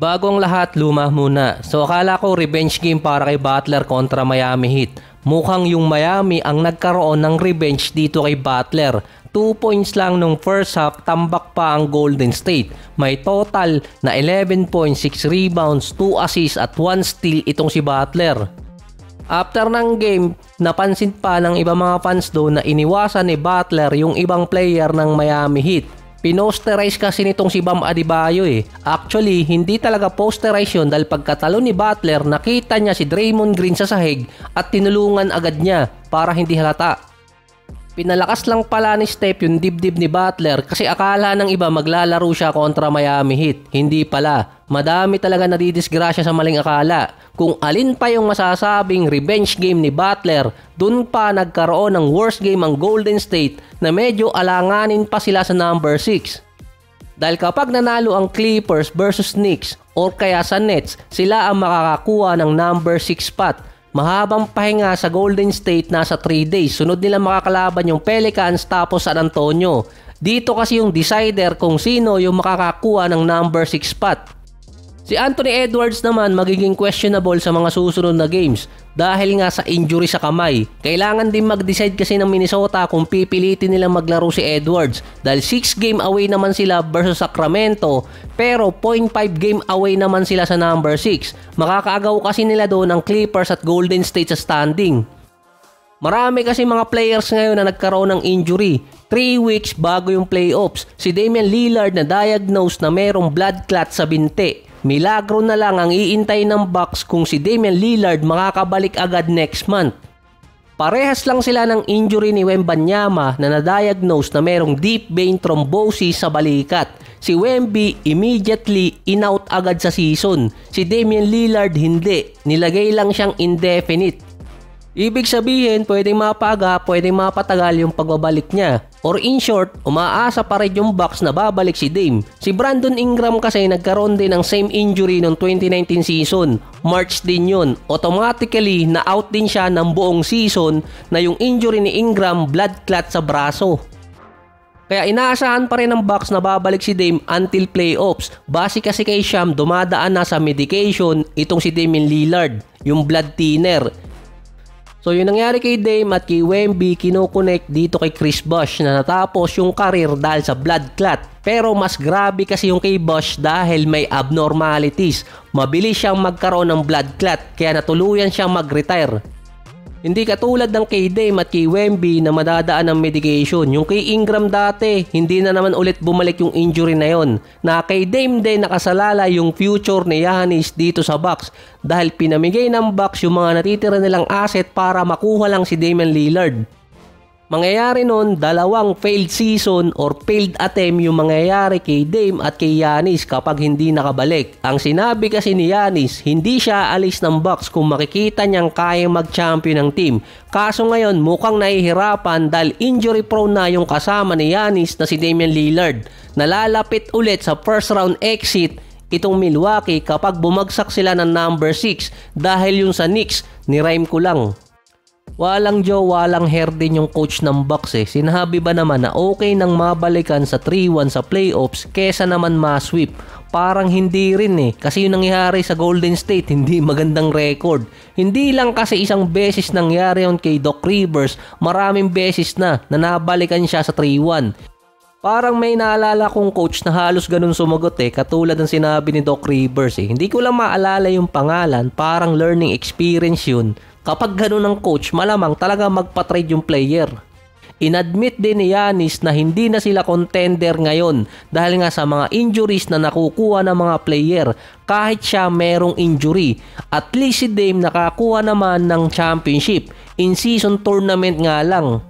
Bago ang lahat, luma muna. So akala ko revenge game para kay Butler kontra Miami Heat. Mukhang yung Miami ang nagkaroon ng revenge dito kay Butler. 2 points lang nung first half, tambak pa ang Golden State. May total na 11.6 rebounds, 2 assists at 1 steal itong si Butler. After ng game, napansin pa ng ibang mga fans doon na iniwasan ni Butler yung ibang player ng Miami Heat. Pinosterize kasi nitong si Bam Adebayo eh. Actually, hindi talaga posterize yun dahil pagkatalo ni Butler, nakita niya si Draymond Green sa sahig at tinulungan agad niya para hindi halata. Pinalakas lang pala ni Steph yung dibdib ni Butler kasi akala ng iba maglalaro siya kontra Miami Heat. Hindi pala. Madami talaga nadidisgrasya sa maling akala. Kung alin pa yung masasabing revenge game ni Butler, dun pa nagkaroon ng worst game ang Golden State na medyo alanganin pa sila sa number 6. Dahil kapag nanalo ang Clippers versus Knicks or kaya sa Nets, sila ang makakakuha ng number 6 spot. Mahabang pahinga sa Golden State nasa 3 days. Sunod nila makakalaban yung Pelicans tapos San Antonio. Dito kasi yung decider kung sino yung makakakuha ng number 6 spot. Si Anthony Edwards naman magiging questionable sa mga susunod na games dahil nga sa injury sa kamay. Kailangan din mag-decide kasi ng Minnesota kung pipilitin nilang maglaro si Edwards dahil 6 game away naman sila versus Sacramento pero 0.5 game away naman sila sa number 6. Makakaagaw kasi nila doon ang Clippers at Golden State sa standing. Marami kasi mga players ngayon na nagkaroon ng injury. 3 weeks bago yung playoffs, si Damian Lillard na diagnose na merong blood clot sa binti. Milagro na lang ang iintay ng Bucks kung si Damian Lillard makakabalik agad next month. Parehas lang sila ng injury ni Wembanyama na na-diagnose na merong deep vein thrombosis sa balikat. Si Wemby immediately in-out agad sa season. Si Damian Lillard hindi. Nilagay lang siyang indefinite. Ibig sabihin, pwedeng mapaga, pwedeng mapatagal yung pagbabalik niya. Or in short, umaasa pa rin yung Bucks na babalik si Dame. Si Brandon Ingram kasi nagkaroon din ng same injury noong 2019 season. March din yun. Automatically, na-out din siya ng buong season na yung injury ni Ingram blood clot sa braso. Kaya inaasahan pa rin ng Bucks na babalik si Dame until playoffs. Base kasi kay Sham, dumadaan na sa medication itong si Damian Lillard, yung blood thinner. So yung nangyari kay Dame at kay Wemby, kinokonek dito kay Chris Bosh na natapos yung career dahil sa blood clot. Pero mas grabe kasi yung kay Bosh dahil may abnormalities. Mabilis siyang magkaroon ng blood clot kaya natuluyan siyang mag-retire. Hindi katulad ng kay Dame at kay Wemby na madadaan ng medication. Yung kay Ingram dati, hindi na naman ulit bumalik yung injury na yon. Na kay Dame din nakasalala yung future ni Giannis dito sa Bucks dahil pinamigay ng Bucks yung mga natitira nilang asset para makuha lang si Damian Lillard. Mangyayari nun, 2 failed season or failed attempt yung mangyayari kay Dame at kay Giannis kapag hindi nakabalik. Ang sinabi kasi ni Giannis, hindi siya alis ng Bucks kung makikita niyang kayang mag-champion ng team. Kaso ngayon mukhang nahihirapan dahil injury prone na yung kasama ni Giannis na si Damian Lillard. Nalalapit ulit sa first round exit itong Milwaukee kapag bumagsak sila ng number 6 dahil yung sa Knicks, ni-rhyme ko lang. Walang Joe, walang hair din yung coach ng Bucks eh. Sinabi ba naman na okay nang mabalikan sa 3-1 sa playoffs kesa naman ma-sweep? Parang hindi rin eh. Kasi yung nangyari sa Golden State, hindi magandang record. Hindi lang kasi isang beses nangyari yun kay Doc Rivers, maraming beses na nabalikan siya sa 3-1. Parang may naalala kong coach na halos ganun sumagot eh, katulad ng sinabi ni Doc Rivers eh. Hindi ko lang maalala yung pangalan, parang learning experience yun. Kapag ganun ang coach, malamang talaga magpa-trade yung player. Inadmit din ni Giannis na hindi na sila contender ngayon dahil nga sa mga injuries na nakukuha ng mga player. Kahit siya merong injury, at least si Dame nakakuha naman ng championship. In-season tournament nga lang.